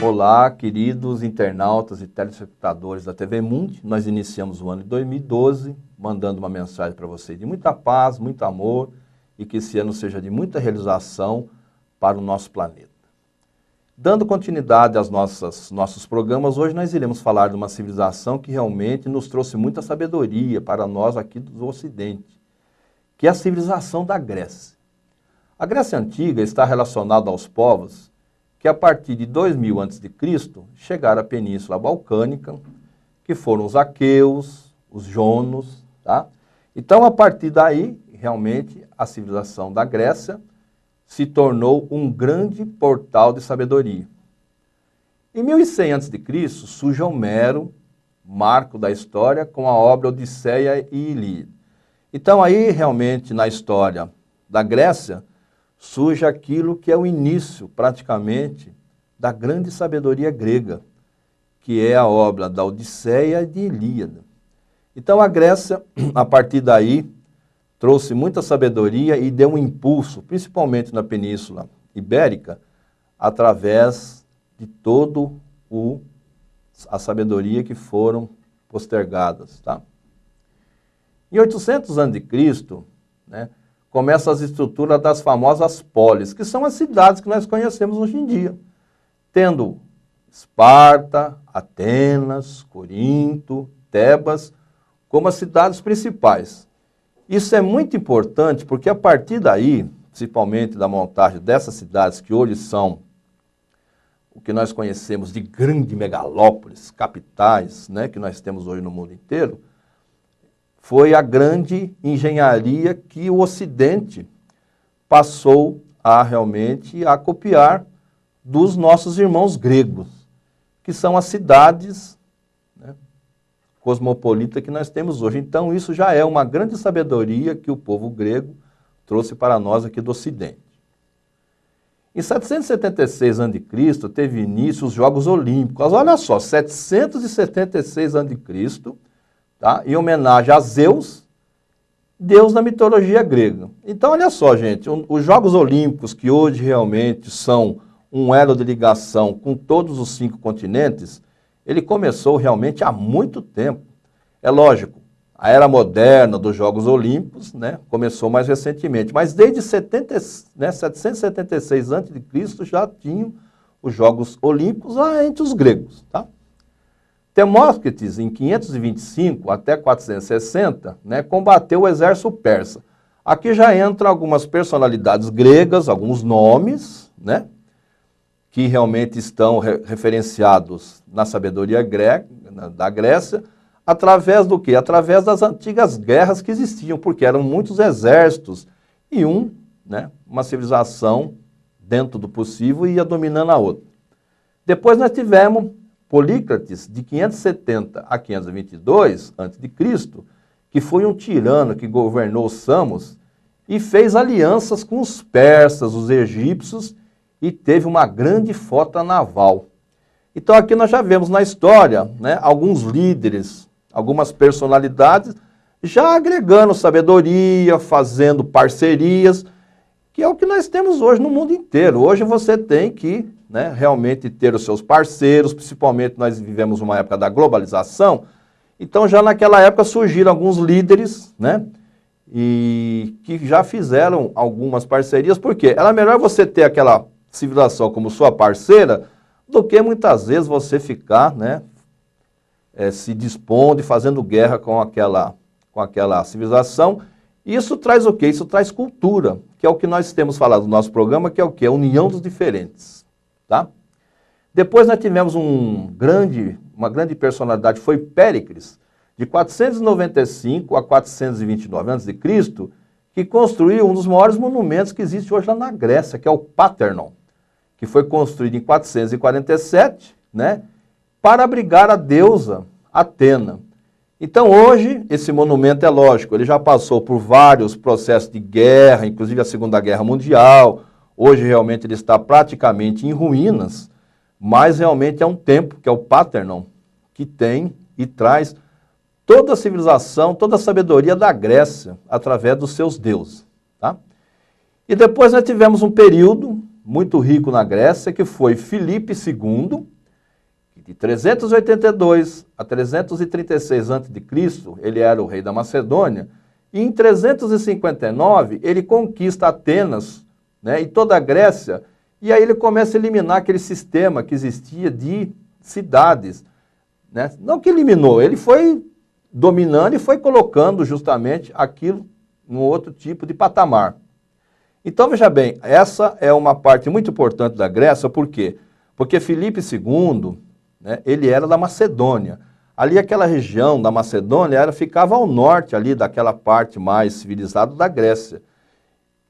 Olá, queridos internautas e telespectadores da TV Mundi. Nós iniciamos o ano de 2012, mandando uma mensagem para vocês de muita paz, muito amor e que esse ano seja de muita realização para o nosso planeta. Dando continuidade aos nossos programas, hoje nós iremos falar de uma civilização que realmente nos trouxe muita sabedoria para nós aqui do Ocidente, que é a civilização da Grécia. A Grécia Antiga está relacionada aos povos que a partir de 2000 a.C. chegaram à Península Balcânica, que foram os aqueus, os jonos, tá? Então, a partir daí, realmente, a civilização da Grécia se tornou um grande portal de sabedoria. Em 1100 a.C., surge Homero, marco da história, com a obra Odisseia e Ilíada. Então, aí, realmente, na história da Grécia, surge aquilo que é o início, praticamente, da grande sabedoria grega, que é a obra da Odisseia e de Ilíada. Então a Grécia, a partir daí, trouxe muita sabedoria e deu um impulso, principalmente na Península Ibérica, através de todo a sabedoria que foram postergadas. Tá? Em 800 a.C., né, começam as estruturas das famosas polis, que são as cidades que nós conhecemos hoje em dia, tendo Esparta, Atenas, Corinto, Tebas, como as cidades principais. Isso é muito importante porque a partir daí, principalmente da montagem dessas cidades que hoje são o que nós conhecemos de grandes megalópolis, capitais, né, que nós temos hoje no mundo inteiro, foi a grande engenharia que o Ocidente passou a realmente a copiar dos nossos irmãos gregos, que são as cidades, né, cosmopolitas que nós temos hoje. Então isso já é uma grande sabedoria que o povo grego trouxe para nós aqui do Ocidente. Em 776 a.C. teve início os Jogos Olímpicos. Olha só, 776 a.C., tá? Em homenagem a Zeus, deus da mitologia grega. Então, olha só, gente, os Jogos Olímpicos, que hoje realmente são um elo de ligação com todos os 5 continentes, ele começou realmente há muito tempo. É lógico, a era moderna dos Jogos Olímpicos, né, começou mais recentemente, mas desde 776 a.C. já tinham os Jogos Olímpicos lá entre os gregos, tá? Demóstenes, em 525 até 460, né, combateu o exército persa. Aqui já entram algumas personalidades gregas, alguns nomes, né, que realmente estão referenciados na sabedoria grega, da Grécia, através do quê? Através das antigas guerras que existiam, porque eram muitos exércitos e né, uma civilização, dentro do possível, ia dominando a outra. Depois nós tivemos Polícrates, de 570 a 522 a.C., que foi um tirano que governou Samos e fez alianças com os persas, os egípcios, e teve uma grande frota naval. Então aqui nós já vemos na história, né, alguns líderes, algumas personalidades, já agregando sabedoria, fazendo parcerias, que é o que nós temos hoje no mundo inteiro. Hoje você tem que, né, realmente ter os seus parceiros, principalmente nós vivemos uma época da globalização, então já naquela época surgiram alguns líderes, né, e que já fizeram algumas parcerias, porque era melhor você ter aquela civilização como sua parceira, do que muitas vezes você ficar, né, se dispondo e fazendo guerra com aquela civilização. Isso traz o quê? Isso traz cultura, que é o que nós temos falado no nosso programa, que é o quê? A união dos diferentes. Tá? Depois nós tivemos uma grande personalidade, foi Péricles, de 495 a 429 a.C., que construiu um dos maiores monumentos que existe hoje lá na Grécia, que é o Parthenon, que foi construído em 447, né, para abrigar a deusa Atena. Então hoje, esse monumento é lógico, ele já passou por vários processos de guerra, inclusive a Segunda Guerra Mundial. Hoje realmente ele está praticamente em ruínas, mas realmente é um templo, que é o Parthenon, que tem e traz toda a civilização, toda a sabedoria da Grécia, através dos seus deuses. Tá? E depois nós tivemos um período muito rico na Grécia, que foi Filipe II, De 382 a 336 a.C., ele era o rei da Macedônia, e em 359 ele conquista Atenas, né, e toda a Grécia, e aí ele começa a eliminar aquele sistema que existia de cidades, né? Não que eliminou, ele foi dominando e foi colocando justamente aquilo num outro tipo de patamar. Então, veja bem, essa é uma parte muito importante da Grécia, por quê? Porque Filipe II, né, ele era da Macedônia. Ali aquela região da Macedônia ficava ao norte ali daquela parte mais civilizada da Grécia.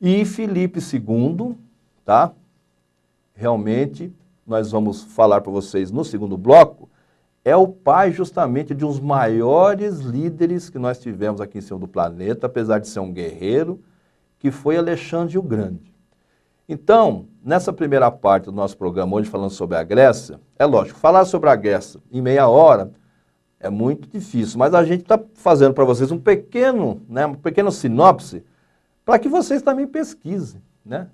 E Filipe II, tá? Realmente, nós vamos falar para vocês no segundo bloco, é o pai justamente de um dos maiores líderes que nós tivemos aqui em cima do planeta, apesar de ser um guerreiro, que foi Alexandre o Grande. Então, nessa primeira parte do nosso programa, hoje falando sobre a Grécia, é lógico, falar sobre a Grécia em meia hora é muito difícil, mas a gente está fazendo para vocês uma pequena sinopse, para que vocês também pesquisem, né?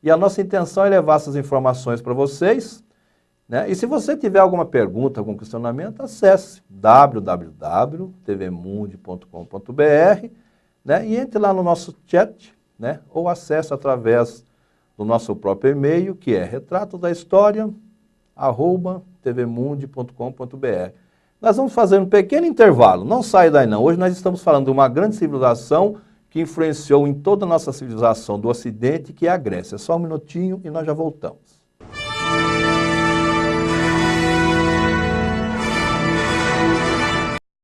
E a nossa intenção é levar essas informações para vocês, né? E se você tiver alguma pergunta, algum questionamento, acesse www.tvmundi.com.br, né? E entre lá no nosso chat, né? Ou acesse através do nosso próprio e-mail, que é retratodahistoria@tvmundi.com.br. Nós vamos fazer um pequeno intervalo, não sai daí não. Hoje nós estamos falando de uma grande civilização que influenciou em toda a nossa civilização do Ocidente, que é a Grécia. Só um minutinho e nós já voltamos.